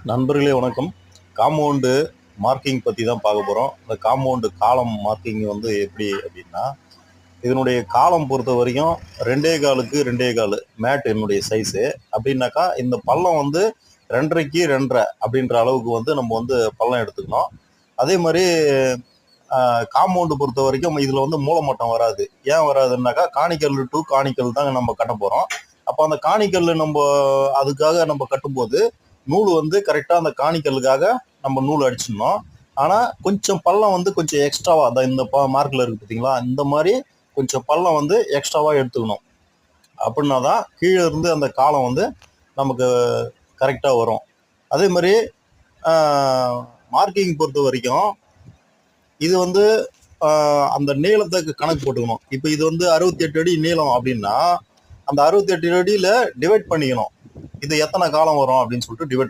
நண்பர்களே வணக்கம். Compound marking பற்றி தான் பார்க்க போகிறோம். இந்த காம்பவுண்டு காலம் மார்க்கிங் வந்து எப்படி அப்படின்னா, இதனுடைய காலம் பொறுத்த வரைக்கும் 2.25க்கு 2.25 மேட் என்னுடைய சைஸு. அப்படின்னாக்கா இந்த பள்ளம் வந்து 2.5க்கு 2.5 அப்படின்ற அளவுக்கு வந்து நம்ம வந்து பள்ளம் எடுத்துக்கணும். அதே மாதிரி காம்பவுண்டு பொறுத்த வரைக்கும் இதில் வந்து மூலமட்டம் வராது. ஏன் வராதுன்னாக்கா காணிக்கல் டு காணிக்கல் தான் நம்ம கட்ட போகிறோம். அப்போ அந்த காணிக்கல் நம்ம அதுக்காக நம்ம கட்டும்போது நூல் வந்து கரெக்டாக அந்த காணிக்கலுக்காக நம்ம நூல் அடிச்சிடணும். ஆனால் கொஞ்சம் பள்ளம் வந்து கொஞ்சம் எக்ஸ்ட்ராவாக அதான் இந்த மார்க்கில் இருக்குது பார்த்தீங்களா, இந்த மாதிரி கொஞ்சம் பள்ளம் வந்து எக்ஸ்ட்ராவாக எடுத்துக்கணும். அப்படின்னா தான் கீழே இருந்து அந்த காலம் வந்து நமக்கு கரெக்டாக வரும். அதே மாதிரி மார்க்கிங் பொறுத்த வரைக்கும் இது வந்து அந்த நீளத்துக்கு கணக்கு போட்டுக்கணும். இப்போ இது வந்து 68 அடி நீளம் அப்படின்னா அந்த 68 அடியில் டிவைட் பண்ணிக்கணும். இது எத்தனை காலம் வரும் அப்படின்னு சொல்லிட்டு டிவைட்